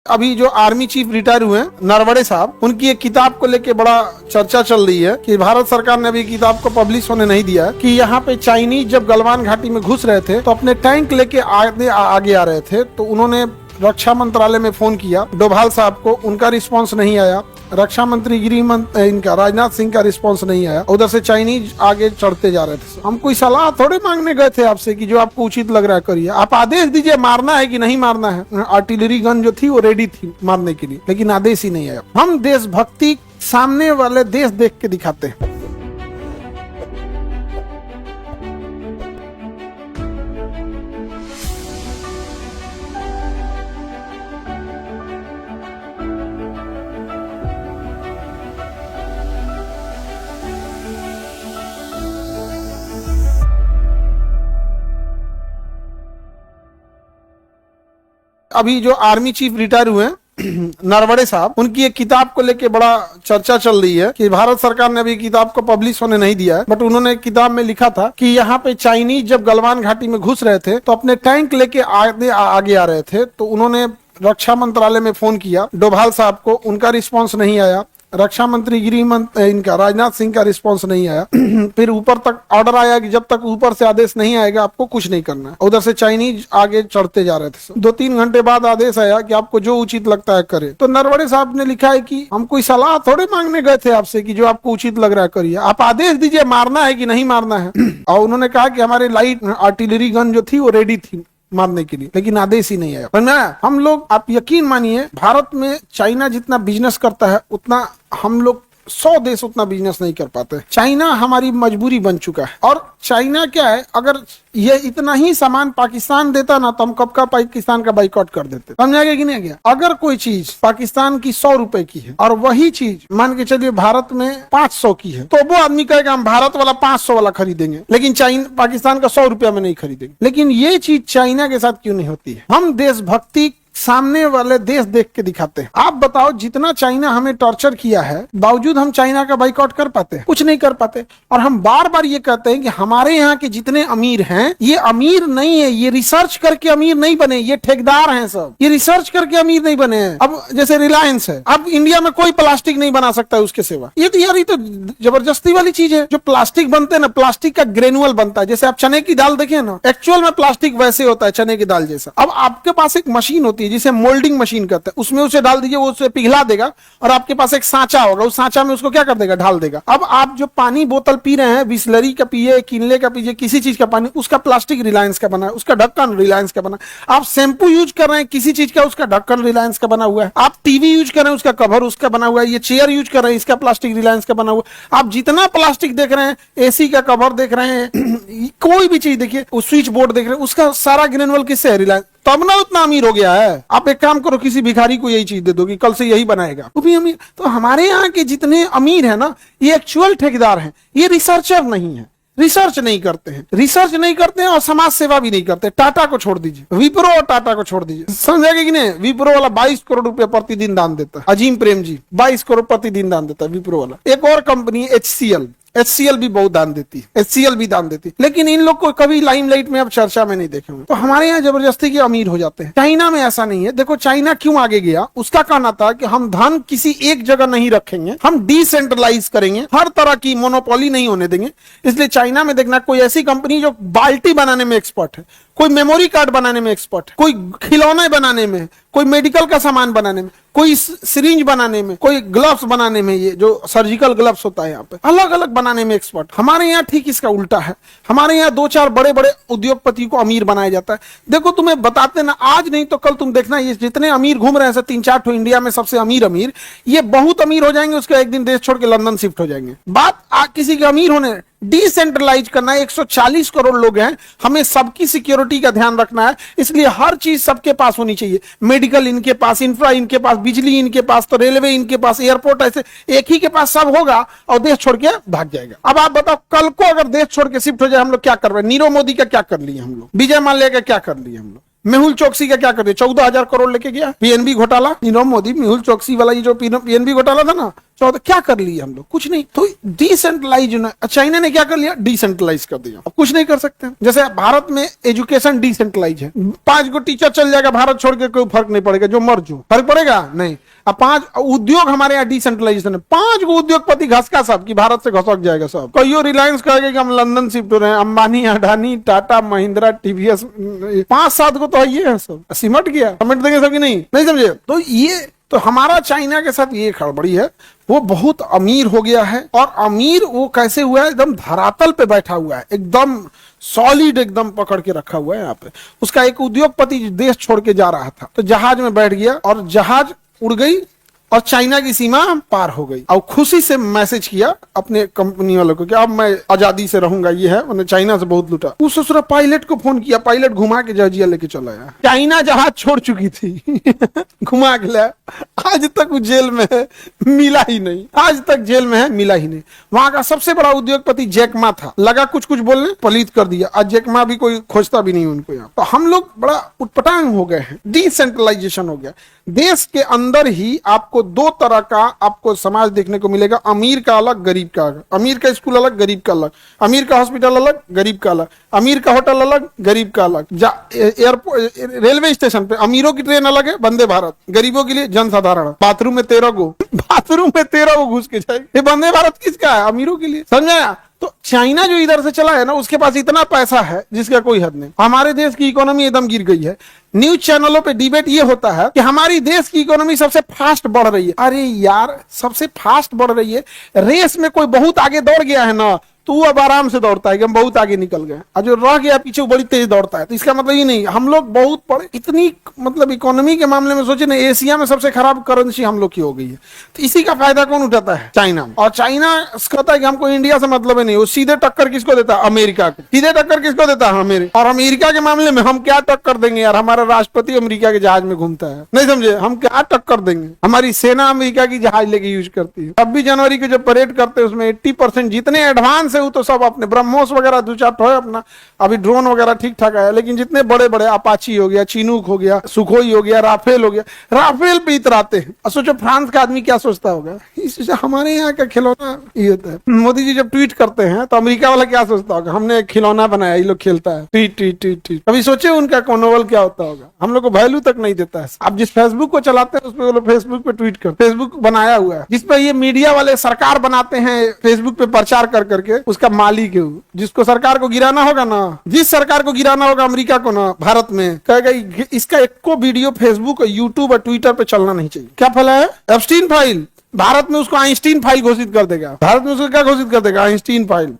अभी जो army chief retire हुए हैं नरवणे साहब, उनकी एक किताब को लेके बड़ा चर्चा चल रही है कि भारत सरकार ने अभी किताब को पब्लिश होने नहीं दिया है कि यहाँ पे चाइनीज जब गलवान घाटी में घुस रहे थे तो अपने टैंक लेके आगे आ रहे थे, तो उन्होंने रक्षा मंत्रालय में फोन किया डोभाल साहब को, उनका रिस्पांस नहीं आया। रक्षा मंत्री इनका राजनाथ सिंह का रिस्पांस नहीं आया। उधर से चाइनीज आगे चढ़ते जा रहे थे। हम कोई सलाह थोड़े मांगने गए थे आपसे कि जो आपको उचित लग रहा है करिए। आप आदेश दीजिए मारना है कि नहीं मारना है। आर्टिलरी गन जो थी वो रेडी थी मारने के लिए, लेकिन आदेश ही नहीं आया। हम देशभक्ति सामने वाले देश देख के दिखाते हैं। अभी जो आर्मी चीफ रिटायर हुए हैं नरवणे साहब, उनकी एक किताब को लेके बड़ा चर्चा चल रही है कि भारत सरकार ने अभी किताब को पब्लिश होने नहीं दिया है। बट उन्होंने किताब में लिखा था कि यहाँ पे चाइनीज जब गलवान घाटी में घुस रहे थे तो अपने टैंक लेके आगे आ रहे थे, तो उन्होंने रक्षा मंत्रालय में फोन किया डोभाल साहब को, उनका रिस्पांस नहीं आया। रक्षा मंत्री इनका राजनाथ सिंह का रिस्पांस नहीं आया। फिर ऊपर तक ऑर्डर आया कि जब तक ऊपर से आदेश नहीं आएगा आपको कुछ नहीं करना है। उधर से चाइनीज आगे चढ़ते जा रहे थे। 2-3 घंटे बाद आदेश आया कि आपको जो उचित लगता है करे। तो नरवणे साहब ने लिखा है कि हम कोई सलाह थोड़े मांगने गए थे आपसे कि जो आपको उचित लग रहा है करिए। आप आदेश दीजिए मारना है कि नहीं मारना है। और उन्होंने कहा कि हमारे लाइट आर्टिलरी गन जो थी वो रेडी थी मारने के लिए, लेकिन आदेश ही नहीं आया। पर हम लोग, आप यकीन मानिए, भारत में चाइना जितना बिजनेस करता है उतना हम लोग 100 देश उतना बिजनेस नहीं कर पाते। चाइना हमारी मजबूरी बन चुका है। और चाइना क्या है, अगर ये इतना ही सामान पाकिस्तान देता ना तो हम कब का पाकिस्तान का बाइकआउट कर देते। समझा गया कि नहीं गया? अगर कोई चीज पाकिस्तान की 100 रुपए की है और वही चीज मान के चलिए भारत में 500 की है, तो वो आदमी कहेगा हम भारत वाला 500 वाला खरीदेंगे, लेकिन पाकिस्तान का 100 रुपया में नहीं खरीदेंगे। लेकिन ये चीज चाइना के साथ क्यों नहीं होती है? हम देशभक्ति सामने वाले देश देख के दिखाते हैं। आप बताओ, जितना चाइना हमें टॉर्चर किया है बावजूद हम चाइना का बाइकआउट कर पाते हैं? कुछ नहीं कर पाते। और हम बार बार ये कहते हैं कि हमारे यहाँ के जितने अमीर हैं ये अमीर नहीं है, ये रिसर्च करके अमीर नहीं बने, ये ठेकेदार हैं सब, ये रिसर्च करके अमीर नहीं बने हैं। अब जैसे रिलायंस है, अब इंडिया में कोई प्लास्टिक नहीं बना सकता है उसके सिवा। ये तो यार, ये तो जबरदस्ती वाली चीज है। जो प्लास्टिक बनते हैं ना, प्लास्टिक का ग्रेनुअल बनता है। जैसे आप चने की दाल देखें ना, एक्चुअल में प्लास्टिक वैसे होता है चने की दाल जैसा। अब आपके पास एक मशीन होती है जिसे मोल्डिंग मशीन कहते हैं, उसमें उसे डाल दीजिए, वो उसे पिघला देगा और आपके पास एक सांचा होगा, उस सांचा में उसको क्या कर देगा, ढाल देगा। अब आप जो पानी बोतल पी रहे हैं, बिस्लरी का पिए, किनले का पीजिए, किसी चीज का पानी, उसका प्लास्टिक रिलायंस का बना है, उसका ढक्कन रिलायंस का बना है। आप शैम्पू यूज कर रहे हैं किसी चीज का, उसका ढक्कन रिलायंस का बना हुआ है। आप टीवी यूज कर रहे हैं, उसका कवर उसका बना हुआ है। ये चेयर यूज कर रहे हैं, इसका प्लास्टिक रिलायंस का बना हुआ है। आप जितना प्लास्टिक देख रहे हैं, एसी का कवर देख रहे हैं, कोई भी चीज देखिए, स्विच बोर्ड देख रहे हैं, उसका सारा ग्रेनुअल किससे है, रिलायंस। तब ना उतना अमीर हो गया है। आप एक काम करो, किसी भिखारी को यही चीज दे दो कि कल से यही बनाएगा, वो भी अमीर। तो हमारे यहाँ के जितने अमीर है ना, ये एक्चुअल ठेकेदार हैं, ये रिसर्चर नहीं है, रिसर्च नहीं करते हैं, रिसर्च नहीं करते हैं और समाज सेवा भी नहीं करते। टाटा को छोड़ दीजिए, विप्रो और टाटा को छोड़ दीजिए, समझेगा कि नहीं? विप्रो वाला 22 करोड़ रुपया प्रतिदिन दान देता है। अजीम प्रेम जी 22 करोड़ प्रतिदिन दान देता है विप्रो वाला। एक और कंपनी HCL भी बहुत दान देती है, HCL भी दान देती है, लेकिन इन लोग को कभी लाइमलाइट में अब चर्चा में नहीं देखे होंगे। तो हमारे यहाँ जबरदस्ती के अमीर हो जाते हैं। चाइना में ऐसा नहीं है। देखो चाइना क्यों आगे गया, उसका कहना था कि हम धन किसी एक जगह नहीं रखेंगे, हम डिसेंट्रलाइज करेंगे, हर तरह की मोनोपोली नहीं होने देंगे। इसलिए चाइना में देखना, कोई ऐसी कंपनी जो बाल्टी बनाने में एक्सपर्ट है, कोई मेमोरी कार्ड बनाने में एक्सपर्ट है, कोई खिलौने बनाने में, कोई मेडिकल का सामान बनाने में, कोई सिरिंज बनाने में, कोई ग्लव्स बनाने में, ये जो सर्जिकल ग्लव्स होता है यहाँ पे, अलग अलग बनाने में एक्सपर्ट। हमारे यहाँ ठीक इसका उल्टा है। हमारे यहाँ 2-4 बड़े बड़े उद्योगपति को अमीर बनाया जाता है। देखो तुम्हें बताते ना, आज नहीं तो कल तुम देखना, ये जितने अमीर घूम रहे हैं 3-4 ठो इंडिया में सबसे अमीर ये बहुत अमीर हो जाएंगे, उसके एक दिन देश छोड़ के लंदन शिफ्ट हो जाएंगे। बात किसी के अमीर होने, डिसेंट्रलाइज करना है। 140 करोड़ लोग हैं, हमें सबकी सिक्योरिटी का ध्यान रखना है, इसलिए हर चीज सबके पास होनी चाहिए। मेडिकल इनके पास, इंफ्रा इनके पास, बिजली इनके पास, तो रेलवे इनके पास, एयरपोर्ट, ऐसे एक ही के पास सब होगा और देश छोड़ के भाग जाएगा। अब आप बताओ, कल को अगर देश छोड़ के शिफ्ट हो जाए, हम लोग क्या कर रहे हैं? नीरव मोदी का क्या कर लिए हम लोग, विजय माल्या का क्या कर लिए हम लोग, मेहुल चोकसी का क्या कर दिया? 14,000 करोड़ लेके गया पीएनबी घोटाला। नीरव मोदी मेहुल चोकसी वाला ये जो पीएनबी घोटाला था ना, 14 क्या कर लिए हम लोग? कुछ नहीं। तो डिसेंट्रलाइज, चाइना ने क्या कर लिया? डिसेंट्रलाइज कर दिया। अब कुछ नहीं कर सकते। जैसे भारत में एजुकेशन डिसेंट्रलाइज है, 5 गो टीचर चल जाएगा भारत छोड़ के, कोई फर्क नहीं पड़ेगा, जो मर जो फर्क पड़ेगा नहीं। अब 5 उद्योग हमारे यहाँ डिसेंट्रलाइजेशन है, 5 गो उद्योगपति घसका सब कि भारत से घसक जाएगा सब। कहियो रिलायंस कहेगा कि हम लंदन शिफ्ट हो रहे हैं, अंबानी, अडानी, टाटा, महिंद्रा, टीवीएस, 5-7 को तो ये है, सब सिमट गया। समेट देंगे सब कि नहीं समझे? तो ये तो हमारा चाइना के साथ ये खड़बड़ी है। वो बहुत अमीर हो गया है, और अमीर वो कैसे हुआ है? एकदम धरातल पे बैठा हुआ है, एकदम सॉलिड, एकदम पकड़ के रखा हुआ है यहाँ पे। उसका एक उद्योगपति देश छोड़ के जा रहा था, तो जहाज में बैठ गया और जहाज उड़ गई और चाइना की सीमा पार हो गई, और खुशी से मैसेज किया अपने कंपनी वालों को कि अब मैं आजादी से रहूंगा, ये है, मैंने चाइना से बहुत लूटा। उस ससुरा पायलट को फोन किया, पायलट घुमा के जहाजिया लेके चला आया। चाइना जहाज छोड़ चुकी थी घुमा के लाया। आज तक वो जेल में है, मिला ही नहीं, आज तक जेल में है, मिला ही नहीं। वहां का सबसे बड़ा उद्योगपति जैकमा था, लगा कुछ बोलने, पलीत कर दिया। आज जैकमा भी कोई खोजता भी नहीं उनको यहाँ। तो हम लोग बड़ा उटपटांग हो गए हैं, डिसेंट्रलाइजेशन हो गया। देश के अंदर ही आपको 2 तरह का आपको समाज देखने को मिलेगा, अमीर का अलग, गरीब का अलग। अमीर का स्कूल अलग, गरीब का अलग। अमीर का हॉस्पिटल अलग, गरीब का अलग। अमीर का होटल अलग, गरीब का अलग। एयरपोर्ट, रेलवे स्टेशन पे अमीरों की ट्रेन अलग है, वंदे भारत। गरीबों के लिए जनसाधारण। बाथरूम में 13 गो बाथरूम में 13 गो घुस के जाए। ये वंदे भारत किसका है? अमीरों के लिए, समझाया? तो चाइना जो इधर से चला है ना, उसके पास इतना पैसा है जिसका कोई हद नहीं। हमारे देश की इकोनॉमी एकदम गिर गई है। न्यूज चैनलों पे डिबेट ये होता है कि हमारी देश की इकोनॉमी सबसे फास्ट बढ़ रही है। अरे यार, सबसे फास्ट बढ़ रही है, रेस में कोई बहुत आगे दौड़ गया है ना, तो वो अब आराम से दौड़ता है कि हम बहुत आगे निकल गए, और जो रह गया पीछे वो बड़ी तेज दौड़ता है। तो इसका मतलब ये नहीं हम लोग बहुत बड़े, इतनी मतलब इकोनॉमी के मामले में सोचे ना, एशिया में सबसे खराब करेंसी हम लोग की हो गई है। तो इसी का फायदा कौन उठाता है? चाइना। और चाइना कहता है कि हमको इंडिया से मतलब है नहीं। वो सीधे टक्कर किसको देता है? अमेरिका को। सीधे टक्कर किसको देता है? अमेरिका। और अमेरिका के मामले में हम क्या टक्कर देंगे यार? हमारा राष्ट्रपति अमेरिका के जहाज में घूमता है, नहीं समझे? हम क्या टक्कर देंगे? हमारी सेना अमेरिका की जहाज लेके यूज करती है। 26 जनवरी को जब परेड करते हैं उसमें 80% जितने एडवांस है वो तो सब अपने ब्रह्मोस वगैरह 2-4 है अपना, अभी ड्रोन वगैरह ठीक ठाक है, लेकिन जितने बड़े बड़े अपाची हो गया, चिनूक हो गया, सुखोई हो गया, राफेल हो गया, राफेल पे इतराते हैं। और सोचो फ्रांस का आदमी क्या सोचता होगा? हमारे यहाँ का खिलौना ये होता है। मोदी जी जब ट्वीट करते हैं तो अमेरिका वाला क्या सोचता होगा? हमने एक खिलौना बनाया, ये लोग खेलता है, ट्वीट ट्वीट ट्वीट ट्वीट। अभी सोचे उनका कॉनोवल क्या होता होगा? हम लोग को वैल्यू तक नहीं देता है। आप जिस फेसबुक को चलाते हैं उस पर फेसबुक पे ट्वीट कर, फेसबुक बनाया हुआ है जिसपे ये मीडिया वाले सरकार बनाते हैं, फेसबुक पे प्रचार कर करके उसका मालिक है। जिसको सरकार को गिराना होगा ना, जिस सरकार को गिराना होगा अमेरिका को ना, भारत में कहेगा इसका एक को वीडियो फेसबुक, यूट्यूब और ट्विटर पे चलना नहीं चाहिए। क्या फैला है? Epstein file. भारत में उसको आइंस्टीन फाइल घोषित कर देगा। भारत में उसको क्या घोषित कर देगा? Einstein file.